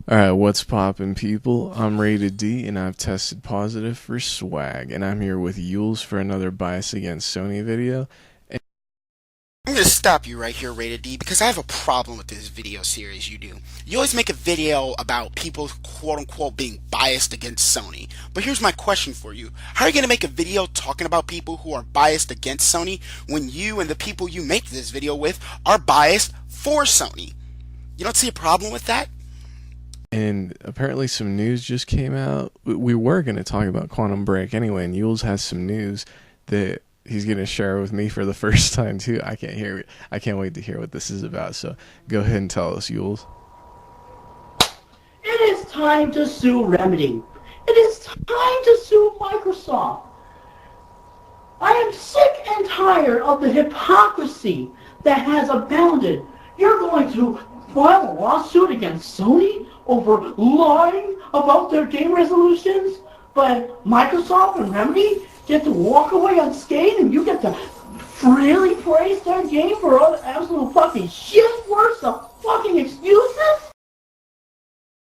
Alright, what's poppin', people? I'm Rated D, and I've tested positive for swag, and I'm here with Yules for another Bias Against Sony video. I'm gonna stop you right here, Rated D, because I have a problem with this video series you do. You always make a video about people quote-unquote being biased against Sony. But here's my question for you. How are you gonna make a video talking about people who are biased against Sony when you and the people you make this video with are biased for Sony? You don't see a problem with that? And apparently some news just came out. We were going to talk about Quantum Break anyway, and Yules has some news that he's going to share with me for the first time too. I can't wait to hear what this is about, so go ahead and tell us, Yules. It is time to sue Remedy. It is time to sue Microsoft. I am sick and tired of the hypocrisy that has abounded. You're going to file a lawsuit against Sony over lying about their game resolutions, but Microsoft and Remedy get to walk away unscathed and you get to freely praise their game for all the absolute fucking shit worth of fucking excuses?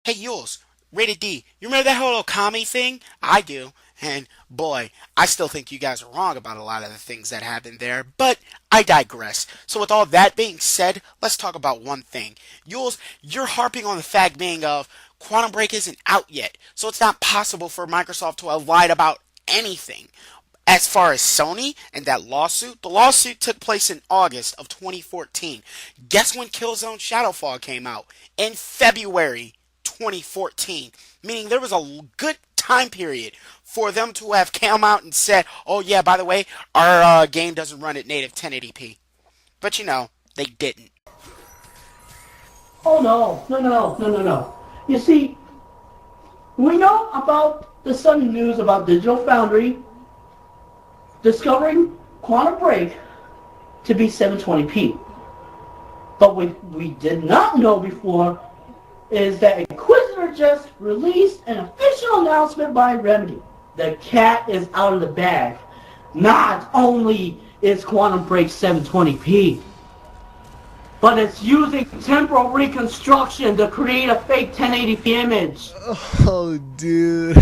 Hey, Yules, Rated D, you remember that whole Okami thing? I do. And boy, I still think you guys are wrong about a lot of the things that happened there, but I digress. So with all that being said, let's talk about one thing. Yules, you're harping on the fact being of Quantum Break isn't out yet, so it's not possible for Microsoft to have lied about anything. As far as Sony and that lawsuit, the lawsuit took place in August of 2014. Guess when Killzone Shadowfall came out? In February 2014. Meaning there was a good time period for them to have come out and said, oh yeah, by the way, our game doesn't run at native 1080p. But you know, they didn't. Oh no. You see, we know about the sudden news about Digital Foundry discovering Quantum Break to be 720p. But what we did not know before is that Inquisitor just released an official announcement by Remedy. The cat is out of the bag. Not only is Quantum Break 720p, but it's using temporal reconstruction to create a fake 1080p image. Oh, dude.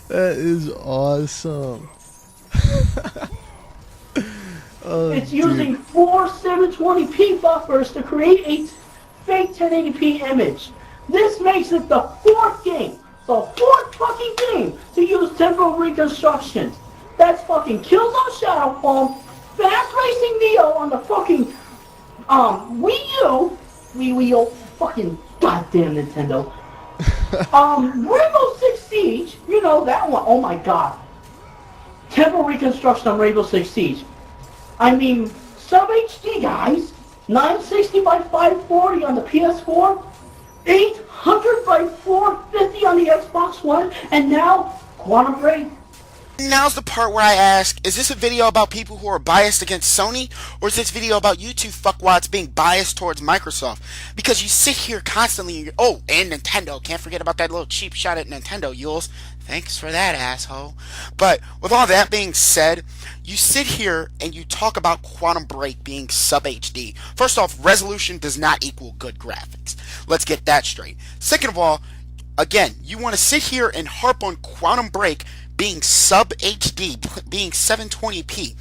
That is awesome. It's using 4 720p buffers to create a fake 1080p image. This makes it the fourth fucking game to use temporal reconstruction. That's fucking Killzone Shadowfall, Fast Racing Neo on the fucking Wii U, fucking goddamn Nintendo. Rainbow Six Siege, you know that one. Oh my god. Temporal reconstruction on Rainbow Six Siege. I mean, sub HD guys. 960 by 540 on the PS4, 800 by 450 on the Xbox One, and now Quantum Break. Now's the part where I ask, is this a video about people who are biased against Sony, or is this video about you two fuckwads being biased towards Microsoft? Because you sit here constantly, oh, and Nintendo, can't forget about that little cheap shot at Nintendo, Yules. Thanks for that, asshole. But with all that being said, you sit here and you talk about Quantum Break being sub HD. First off, resolution does not equal good graphics. Let's get that straight. Second of all, again, you want to sit here and harp on Quantum Break being sub HD, being 720p.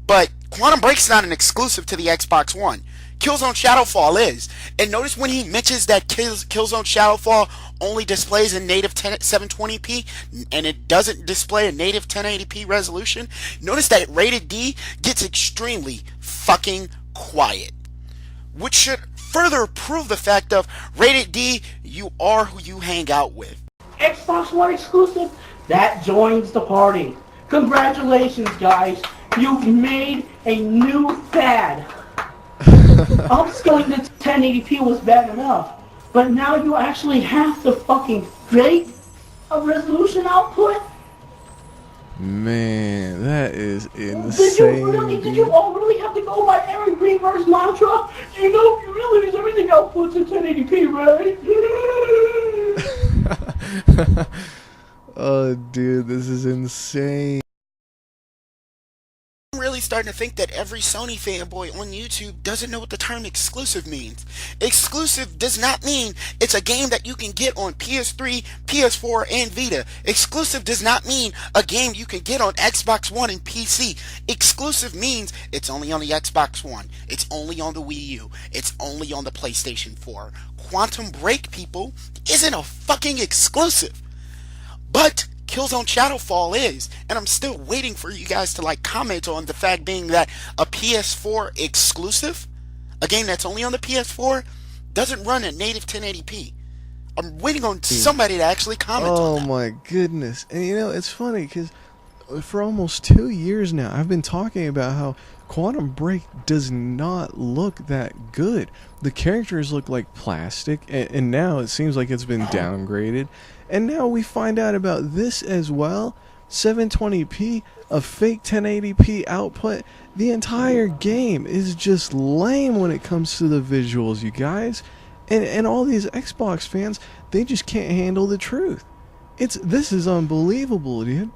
But Quantum Break's not an exclusive to the Xbox One. Killzone Shadowfall is. And notice when he mentions that Killzone Shadowfall only displays a native 720p and it doesn't display a native 1080p resolution, notice that Rated D gets extremely fucking quiet. Which should further prove the fact of Rated D, you are who you hang out with. Xbox One exclusive, that joins the party. Congratulations, guys. You've made a new fad. Upscaling to 1080p was bad enough, but now you actually have to fucking fake a resolution output? Man, that is insane. Did you all really have to go by Aaron Greenberg's mantra? You know, you realize everything outputs in 1080p, right? Oh, dude, this is insane. Really start starting to think that every Sony fanboy on YouTube doesn't know what the term exclusive means. Exclusive does not mean it's a game that you can get on PS3, PS4, and Vita. Exclusive does not mean a game you can get on Xbox One and PC. Exclusive means it's only on the Xbox One. It's only on the Wii U. It's only on the PlayStation 4. Quantum Break, people, isn't a fucking exclusive. But Killzone Shadowfall is, and I'm still waiting for you guys to comment on the fact being that a PS4 exclusive, a game that's only on the PS4, doesn't run at native 1080p. I'm waiting on somebody to actually comment on that. Oh my goodness. And it's funny because for almost 2 years now, I've been talking about how Quantum Break does not look that good. The characters look like plastic, and now it seems like it's been downgraded. And now we find out about this as well. 720p, a fake 1080p output. The entire game is just lame when it comes to the visuals, you guys. And all these Xbox fans, they just can't handle the truth. This is unbelievable, dude.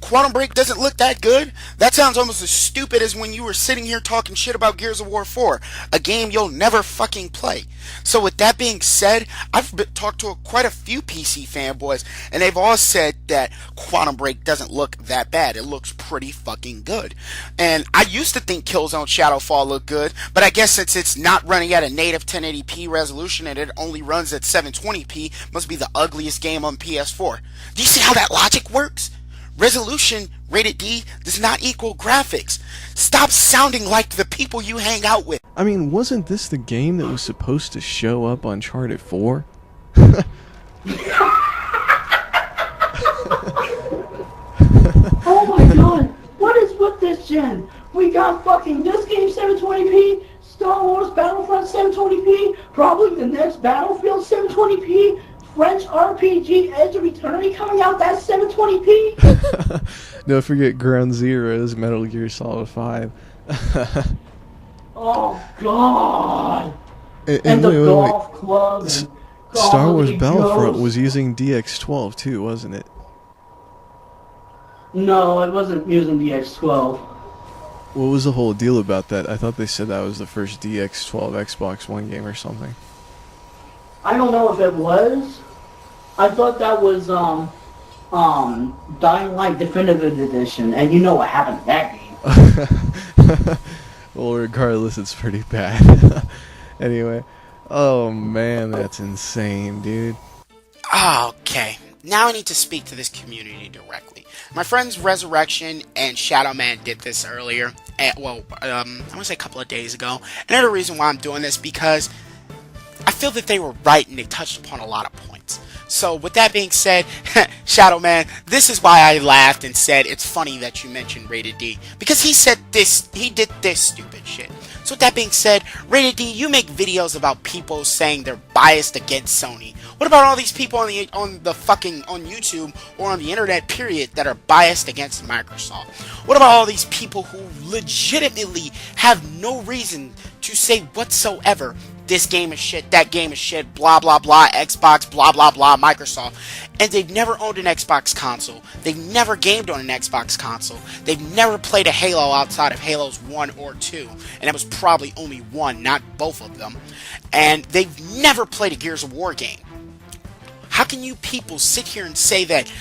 Quantum Break doesn't look that good? That sounds almost as stupid as when you were sitting here talking shit about Gears of War 4, a game you'll never fucking play. So with that being said, I've talked to quite a few PC fanboys, and they've all said that Quantum Break doesn't look that bad. It looks pretty fucking good. And I used to think Killzone Shadowfall looked good, but I guess since it's not running at a native 1080p resolution and it only runs at 720p, must be the ugliest game on PS4. Do you see how that logic works? Resolution, rated D, does not equal graphics. Stop sounding like the people you hang out with. I mean, wasn't this the game that was supposed to show up on Uncharted 4? Oh my god, what is with this gen? We got fucking this game 720p, Star Wars Battlefront 720p, probably the next Battlefield 720p, French RPG Edge of Eternity coming out, that's 720p. Don't forget Ground Zeroes, Metal Gear Solid 5. Oh god. And the wait. golf club. And Star Wars Golly Battlefront Ghost. was using DX12 too, wasn't it? No, it wasn't using DX12. What was the whole deal about that? I thought they said that was the first DX12 Xbox One game or something. I don't know if it was. I thought that was Dying Light Definitive Edition, and you know what happened to that game. Well, regardless, it's pretty bad. Anyway, oh man, that's insane, dude. Okay, now I need to speak to this community directly. My friends Resurrection and Shadow Man did this earlier. I want to say a couple of days ago. Another reason why I'm doing this because I feel that they were right and they touched upon a lot of points. So with that being said, Shadow Man, this is why I laughed and said it's funny that you mentioned Rated D. Because he did this stupid shit. So with that being said, Rated D, you make videos about people saying they're biased against Sony. What about all these people on YouTube or on the internet period that are biased against Microsoft? What about all these people who legitimately have no reason to say whatsoever this game is shit, that game is shit, blah blah blah, Xbox, blah blah blah, Microsoft, and they've never owned an Xbox console, they've never gamed on an Xbox console, they've never played a Halo outside of Halos 1 or 2, and it was probably only one, not both of them, and they've never played a Gears of War game. How can you people sit here and say that,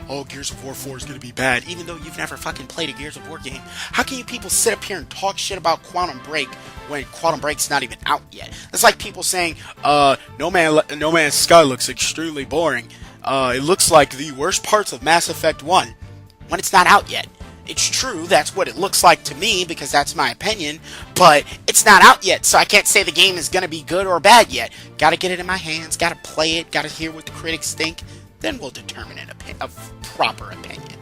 oh, Gears of War 4 is going to be bad, even though you've never fucking played a Gears of War game? How can you people sit up here and talk shit about Quantum Break when Quantum Break's not even out yet? That's like people saying, No Man's Sky looks extremely boring. It looks like the worst parts of Mass Effect 1 when it's not out yet. It's true, that's what it looks like to me because that's my opinion, but it's not out yet, so I can't say the game is going to be good or bad yet. Gotta get it in my hands, gotta play it, gotta hear what the critics think, then we'll determine a proper opinion.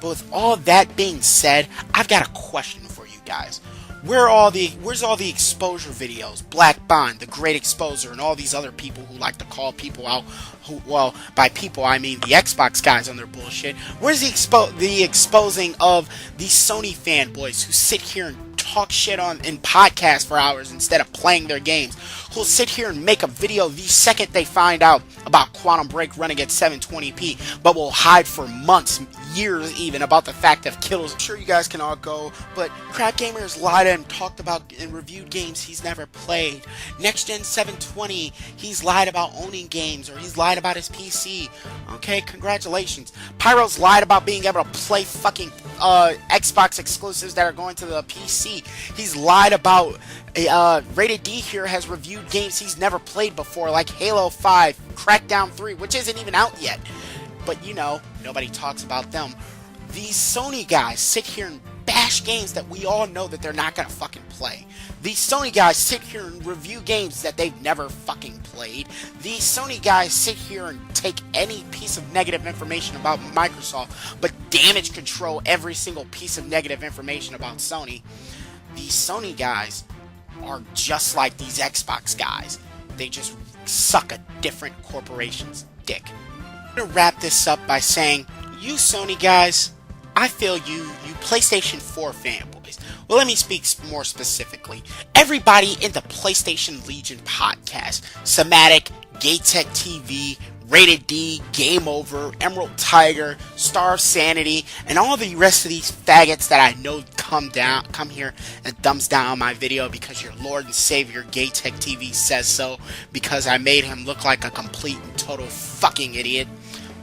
But with all that being said, I've got a question for you guys. Where's all the exposure videos? Black Bond, the Great Exposer, and all these other people who like to call people out. Well, by people I mean the Xbox guys on their bullshit. Where's the exposing of these Sony fanboys who sit here and talk shit in podcasts for hours instead of playing their games? Who'll sit here and make a video the second they find out about Quantum Break running at 720p, but will hide for months, years even about the fact of kills. I'm sure you guys can all go, but Crap Gamer has lied and talked about and reviewed games he's never played. Next Gen 720, he's lied about owning games, or he's lied about his PC. Okay, congratulations. Pyro's lied about being able to play fucking Xbox exclusives that are going to the PC. He's lied about Rated D here has reviewed games he's never played before, like Halo 5, Crackdown 3, which isn't even out yet. But you know, nobody talks about them. These Sony guys sit here and bash games that we all know that they're not gonna fucking play. These Sony guys sit here and review games that they've never fucking played. These Sony guys sit here and take any piece of negative information about Microsoft, but damage control every single piece of negative information about Sony. These Sony guys are just like these Xbox guys. They just suck a different corporation's dick. I'm going to wrap this up by saying, you Sony guys, I feel you PlayStation 4 fanboys. Well, let me speak more specifically. Everybody in the PlayStation Legion podcast, Somatic, GayTech TV, Rated D, Game Over, Emerald Tiger, Star of Sanity, and all the rest of these faggots that I know come here and thumbs down on my video because your Lord and Savior GayTech TV says so, because I made him look like a complete and total fucking idiot.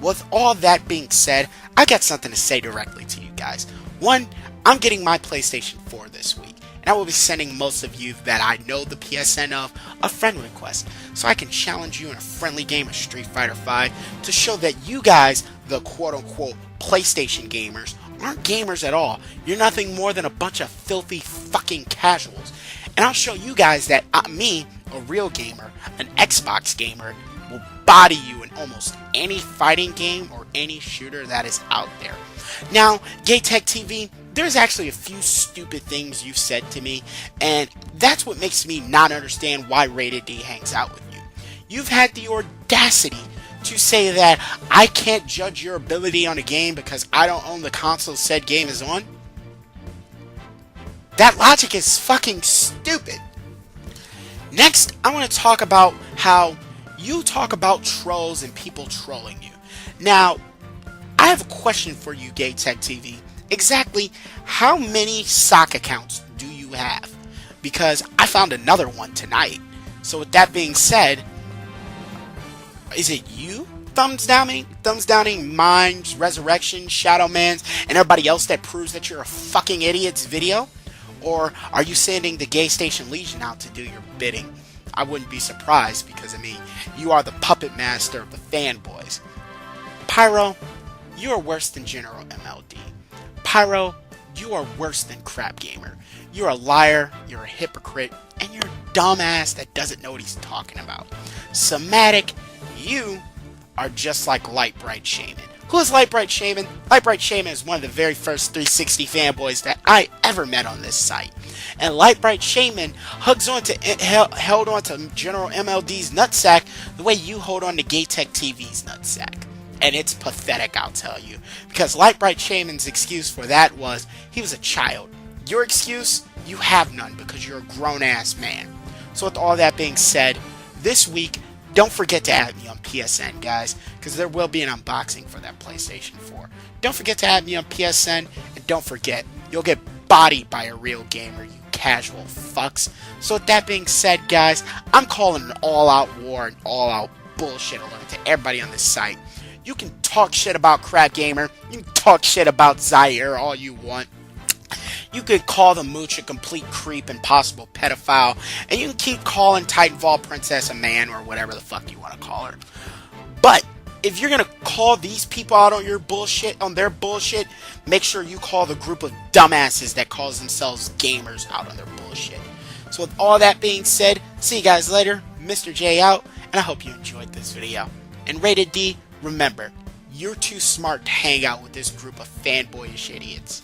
With all that being said, I got something to say directly to you guys. One, I'm getting my PlayStation 4 this week, and I will be sending most of you that I know the PSN of a friend request, so I can challenge you in a friendly game of Street Fighter V to show that you guys, the quote-unquote PlayStation gamers, aren't gamers at all. You're nothing more than a bunch of filthy fucking casuals. And I'll show you guys that me, a real gamer, an Xbox gamer, will body you in almost any fighting game or any shooter that is out there. Now, GayTech TV, there's actually a few stupid things you've said to me, and that's what makes me not understand why Rated D hangs out with you. You've had the audacity to say that I can't judge your ability on a game because I don't own the console said game is on. That logic is fucking stupid. Next, I want to talk about how you talk about trolls and people trolling you. Now, I have a question for you, GayTech TV. Exactly how many sock accounts do you have? Because I found another one tonight. So with that being said, is it you thumbs downing Mimes, Resurrection, Shadow Man's, and everybody else that proves that you're a fucking idiot's video? Or are you sending the Gay Station Legion out to do your bidding? I wouldn't be surprised because, I mean, you are the puppet master of the fanboys. Pyro, you are worse than General MLD. Pyro, you are worse than Crap Gamer. You're a liar, you're a hypocrite, and you're a dumbass that doesn't know what he's talking about. Somatic, you are just like Light Bright Shaman. Who is Light Bright Shaman? Light Bright Shaman is one of the very first 360 fanboys that I ever met on this site. And Light Bright Shaman held on to General MLD's nutsack the way you hold on to GayTech TV's nutsack. And it's pathetic, I'll tell you. Because Light Bright Shaman's excuse for that was he was a child. Your excuse? You have none because you're a grown-ass man. So with all that being said, this week, don't forget to add me on PSN, guys, because there will be an unboxing for that PlayStation 4. Don't forget to add me on PSN, and don't forget, you'll get bodied by a real gamer, you casual fucks. So with that being said, guys, I'm calling an all-out war and all-out bullshit alert to everybody on this site. You can talk shit about Crap Gamer, you can talk shit about Zaire all you want. You could call the Mooch a complete creep and possible pedophile, and you can keep calling Titanfall Princess a man or whatever the fuck you want to call her. But if you're gonna call these people out on their bullshit, make sure you call the group of dumbasses that calls themselves gamers out on their bullshit. So with all that being said, see you guys later. Mr. J out, and I hope you enjoyed this video. And Rated D, remember, you're too smart to hang out with this group of fanboyish idiots.